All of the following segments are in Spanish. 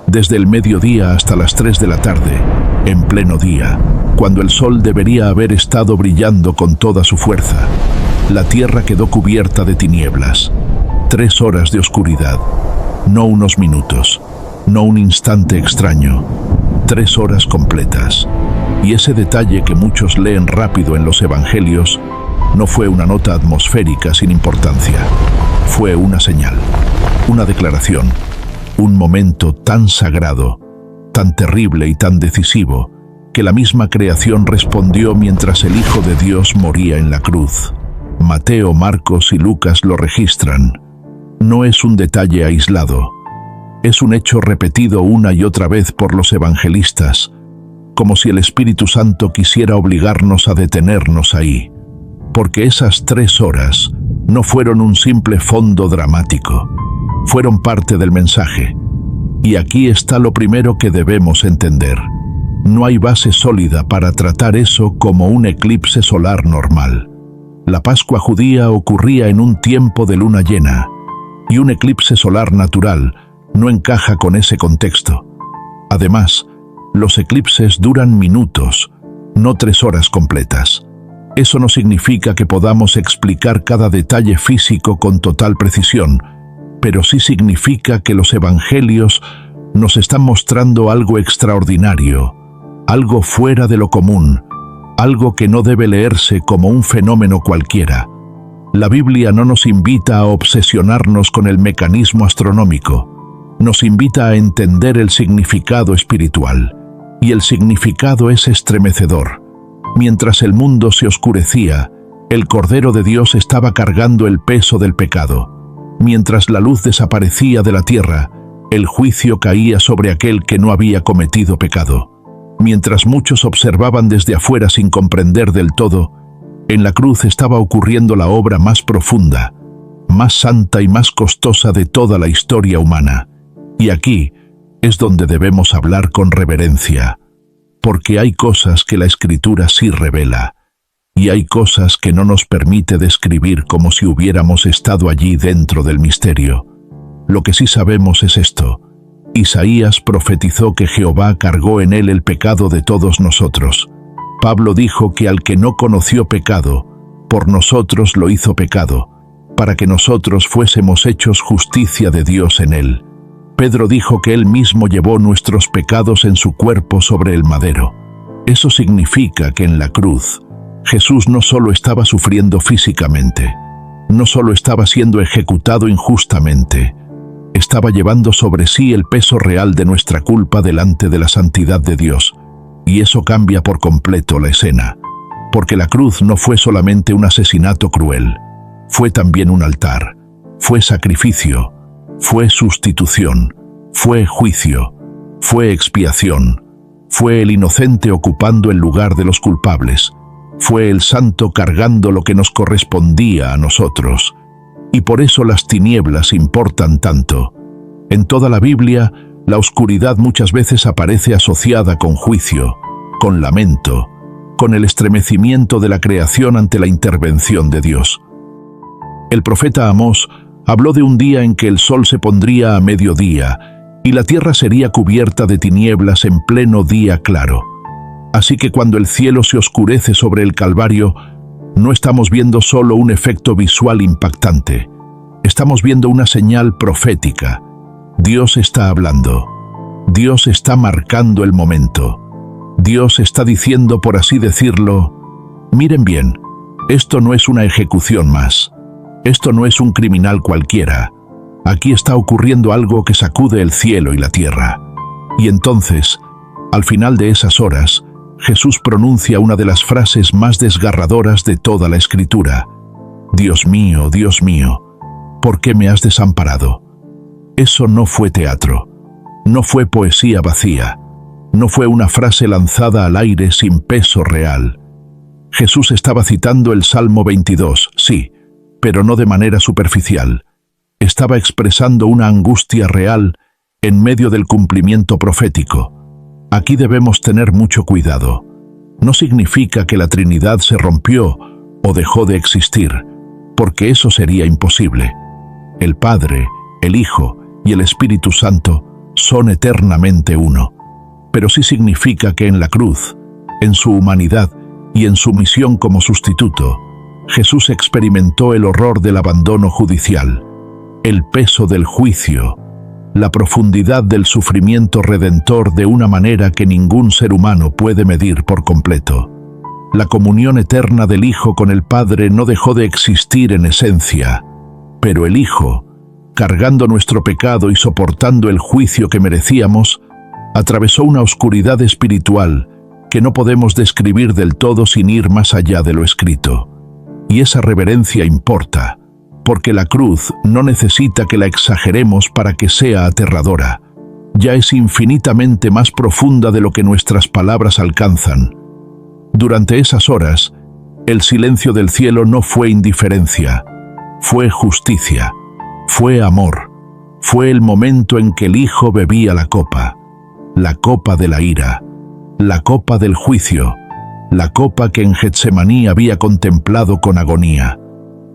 desde el mediodía hasta las 3 de la tarde, en pleno día, cuando el sol debería haber estado brillando con toda su fuerza. La tierra quedó cubierta de tinieblas. 3 horas de oscuridad, no unos minutos, no un instante extraño, 3 horas completas. Y ese detalle que muchos leen rápido en los evangelios no fue una nota atmosférica sin importancia. Fue una señal, una declaración, un momento tan sagrado, tan terrible y tan decisivo, que la misma creación respondió mientras el Hijo de Dios moría en la cruz. Mateo, Marcos y Lucas lo registran. No es un detalle aislado. Es un hecho repetido una y otra vez por los evangelistas, como si el Espíritu Santo quisiera obligarnos a detenernos ahí, porque esas 3 horas no fueron un simple fondo dramático, fueron parte del mensaje. Y aquí está lo primero que debemos entender. No hay base sólida para tratar eso como un eclipse solar normal. La Pascua judía ocurría en un tiempo de luna llena, y un eclipse solar natural no encaja con ese contexto. Además, los eclipses duran minutos, no 3 horas completas. Eso no significa que podamos explicar cada detalle físico con total precisión, pero sí significa que los evangelios nos están mostrando algo extraordinario, algo fuera de lo común, algo que no debe leerse como un fenómeno cualquiera. La Biblia no nos invita a obsesionarnos con el mecanismo astronómico, nos invita a entender el significado espiritual, y el significado es estremecedor. Mientras el mundo se oscurecía, el Cordero de Dios estaba cargando el peso del pecado. Mientras la luz desaparecía de la tierra, el juicio caía sobre aquel que no había cometido pecado. Mientras muchos observaban desde afuera sin comprender del todo, en la cruz estaba ocurriendo la obra más profunda, más santa y más costosa de toda la historia humana. Y aquí es donde debemos hablar con reverencia, porque hay cosas que la Escritura sí revela, y hay cosas que no nos permite describir como si hubiéramos estado allí dentro del misterio. Lo que sí sabemos es esto: Isaías profetizó que Jehová cargó en él el pecado de todos nosotros. Pablo dijo que al que no conoció pecado, por nosotros lo hizo pecado, para que nosotros fuésemos hechos justicia de Dios en él. Pedro dijo que él mismo llevó nuestros pecados en su cuerpo sobre el madero. Eso significa que en la cruz, Jesús no solo estaba sufriendo físicamente, no solo estaba siendo ejecutado injustamente, estaba llevando sobre sí el peso real de nuestra culpa delante de la santidad de Dios. Y eso cambia por completo la escena, porque la cruz no fue solamente un asesinato cruel, fue también un altar, fue sacrificio, fue sustitución, fue juicio, fue expiación, fue el inocente ocupando el lugar de los culpables, fue el santo cargando lo que nos correspondía a nosotros. Y por eso las tinieblas importan tanto. En toda la Biblia, la oscuridad muchas veces aparece asociada con juicio, con lamento, con el estremecimiento de la creación ante la intervención de Dios. El profeta Amós habló de un día en que el sol se pondría a mediodía y la tierra sería cubierta de tinieblas en pleno día claro. Así que cuando el cielo se oscurece sobre el Calvario, no estamos viendo solo un efecto visual impactante, estamos viendo una señal profética. Dios está hablando. Dios está marcando el momento. Dios está diciendo, por así decirlo, miren bien, esto no es una ejecución más. Esto no es un criminal cualquiera. Aquí está ocurriendo algo que sacude el cielo y la tierra. Y entonces, al final de esas horas, Jesús pronuncia una de las frases más desgarradoras de toda la Escritura. Dios mío, ¿por qué me has desamparado? Eso no fue teatro, no fue poesía vacía, no fue una frase lanzada al aire sin peso real. Jesús estaba citando el Salmo 22, sí, pero no de manera superficial. Estaba expresando una angustia real en medio del cumplimiento profético. Aquí debemos tener mucho cuidado. No significa que la Trinidad se rompió o dejó de existir, porque eso sería imposible. El Padre, el Hijo y el Espíritu Santo son eternamente uno. Pero sí significa que en la cruz, en su humanidad y en su misión como sustituto, Jesús experimentó el horror del abandono judicial, el peso del juicio, la profundidad del sufrimiento redentor de una manera que ningún ser humano puede medir por completo. La comunión eterna del Hijo con el Padre no dejó de existir en esencia, pero el Hijo, cargando nuestro pecado y soportando el juicio que merecíamos, atravesó una oscuridad espiritual que no podemos describir del todo sin ir más allá de lo escrito. Y esa reverencia importa, porque la cruz no necesita que la exageremos para que sea aterradora. Ya es infinitamente más profunda de lo que nuestras palabras alcanzan. Durante esas horas, el silencio del cielo no fue indiferencia, fue justicia, fue amor, fue el momento en que el Hijo bebía la copa de la ira, la copa del juicio, la copa que en Getsemaní había contemplado con agonía.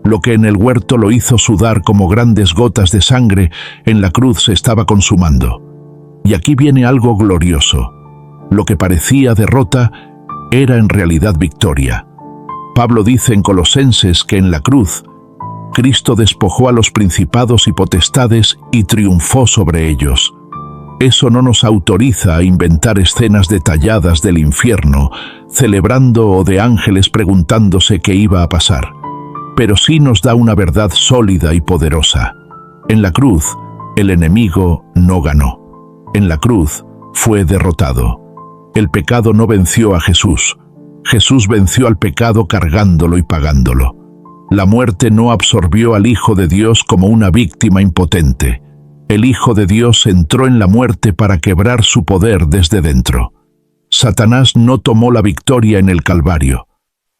Lo que en el huerto lo hizo sudar como grandes gotas de sangre, en la cruz se estaba consumando. Y aquí viene algo glorioso. Lo que parecía derrota era en realidad victoria. Pablo dice en Colosenses que en la cruz, Cristo despojó a los principados y potestades y triunfó sobre ellos. Eso no nos autoriza a inventar escenas detalladas del infierno, celebrando o de ángeles preguntándose qué iba a pasar. Pero sí nos da una verdad sólida y poderosa. En la cruz, el enemigo no ganó. En la cruz, fue derrotado. El pecado no venció a Jesús. Jesús venció al pecado cargándolo y pagándolo. La muerte no absorbió al Hijo de Dios como una víctima impotente. El Hijo de Dios entró en la muerte para quebrar su poder desde dentro. Satanás no tomó la victoria en el Calvario.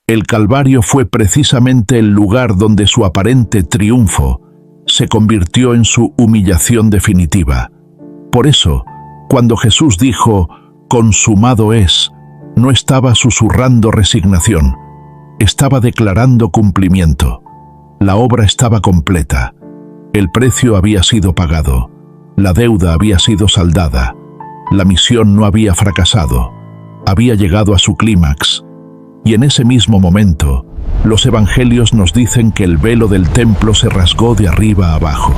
El Calvario fue precisamente el lugar donde su aparente triunfo se convirtió en su humillación definitiva. Por eso, cuando Jesús dijo, «Consumado es», no estaba susurrando resignación, estaba declarando cumplimiento. La obra estaba completa. El precio había sido pagado. La deuda había sido saldada. La misión no había fracasado. Había llegado a su clímax. Y en ese mismo momento, los evangelios nos dicen que el velo del templo se rasgó de arriba a abajo.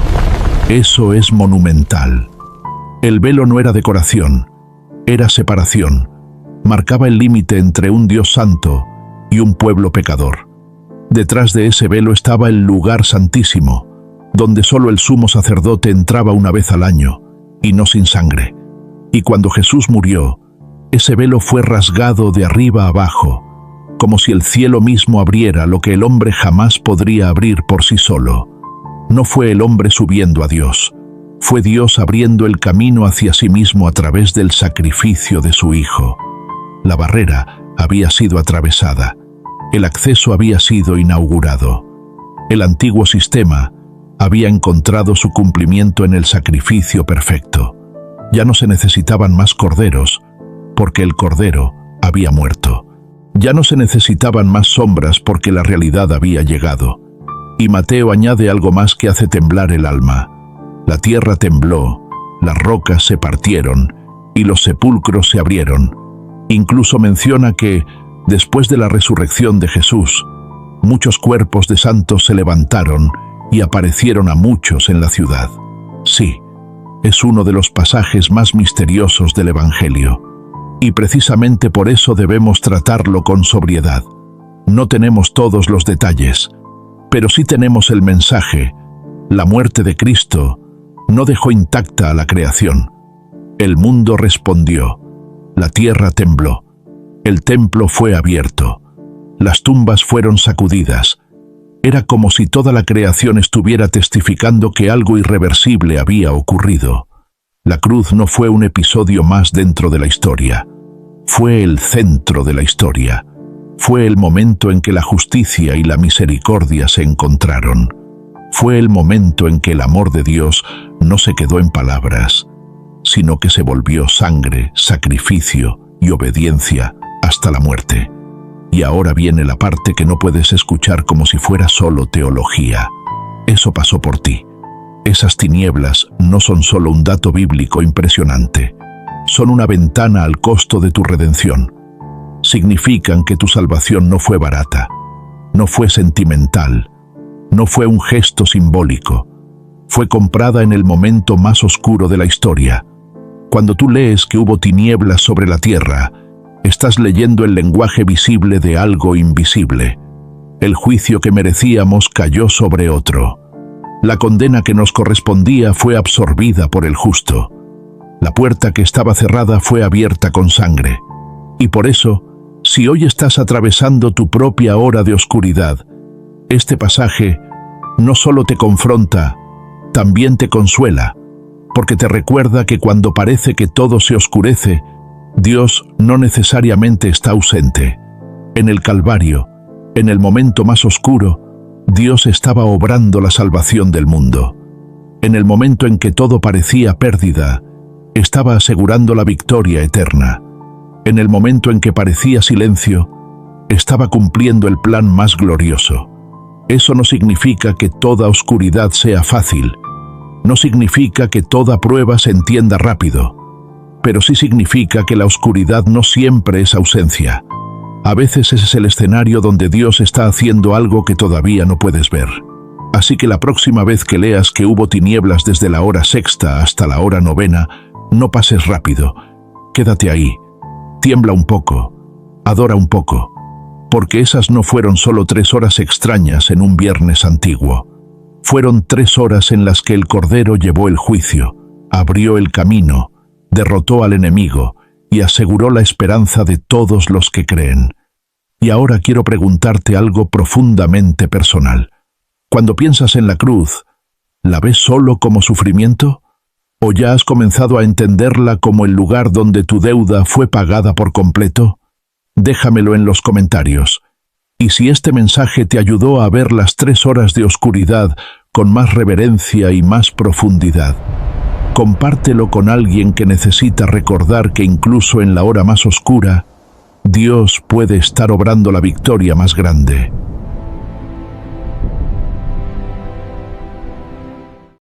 Eso es monumental. El velo no era decoración, era separación. Marcaba el límite entre un Dios santo y un pueblo pecador. Detrás de ese velo estaba el lugar santísimo, donde solo el sumo sacerdote entraba una vez al año, y no sin sangre. Y cuando Jesús murió, ese velo fue rasgado de arriba a abajo, como si el cielo mismo abriera lo que el hombre jamás podría abrir por sí solo. No fue el hombre subiendo a Dios, fue Dios abriendo el camino hacia sí mismo a través del sacrificio de su Hijo. La barrera había sido atravesada, el acceso había sido inaugurado. El antiguo sistema había encontrado su cumplimiento en el sacrificio perfecto. Ya no se necesitaban más corderos, porque el cordero había muerto. Ya no se necesitaban más sombras porque la realidad había llegado. Y Mateo añade algo más que hace temblar el alma. La tierra tembló, las rocas se partieron y los sepulcros se abrieron. Incluso menciona que, después de la resurrección de Jesús, muchos cuerpos de santos se levantaron y aparecieron a muchos en la ciudad. Sí, es uno de los pasajes más misteriosos del Evangelio. Y precisamente por eso debemos tratarlo con sobriedad. No tenemos todos los detalles, pero sí tenemos el mensaje. La muerte de Cristo no dejó intacta a la creación. El mundo respondió. La tierra tembló. El templo fue abierto. Las tumbas fueron sacudidas. Era como si toda la creación estuviera testificando que algo irreversible había ocurrido. La cruz no fue un episodio más dentro de la historia. Fue el centro de la historia. Fue el momento en que la justicia y la misericordia se encontraron. Fue el momento en que el amor de Dios no se quedó en palabras, sino que se volvió sangre, sacrificio y obediencia hasta la muerte. Y ahora viene la parte que no puedes escuchar como si fuera solo teología. Eso pasó por ti. Esas tinieblas no son solo un dato bíblico impresionante, son una ventana al costo de tu redención. Significan que tu salvación no fue barata, no fue sentimental, no fue un gesto simbólico, fue comprada en el momento más oscuro de la historia. Cuando tú lees que hubo tinieblas sobre la tierra, estás leyendo el lenguaje visible de algo invisible. El juicio que merecíamos cayó sobre otro. La condena que nos correspondía fue absorbida por el justo. La puerta que estaba cerrada fue abierta con sangre. Y por eso, si hoy estás atravesando tu propia hora de oscuridad, este pasaje no solo te confronta, también te consuela, porque te recuerda que cuando parece que todo se oscurece, Dios no necesariamente está ausente. En el Calvario, en el momento más oscuro, Dios estaba obrando la salvación del mundo. En el momento en que todo parecía pérdida, estaba asegurando la victoria eterna. En el momento en que parecía silencio, estaba cumpliendo el plan más glorioso. Eso no significa que toda oscuridad sea fácil. No significa que toda prueba se entienda rápido. Pero sí significa que la oscuridad no siempre es ausencia. A veces ese es el escenario donde Dios está haciendo algo que todavía no puedes ver. Así que la próxima vez que leas que hubo tinieblas desde la hora sexta hasta la hora novena, no pases rápido. Quédate ahí. Tiembla un poco. Adora un poco. Porque esas no fueron solo 3 horas extrañas en un viernes antiguo. Fueron 3 horas en las que el Cordero llevó el juicio, abrió el camino, derrotó al enemigo y aseguró la esperanza de todos los que creen. Y ahora quiero preguntarte algo profundamente personal. Cuando piensas en la cruz, ¿la ves solo como sufrimiento? ¿O ya has comenzado a entenderla como el lugar donde tu deuda fue pagada por completo? Déjamelo en los comentarios. Y si este mensaje te ayudó a ver las 3 horas de oscuridad con más reverencia y más profundidad, compártelo con alguien que necesita recordar que incluso en la hora más oscura, Dios puede estar obrando la victoria más grande.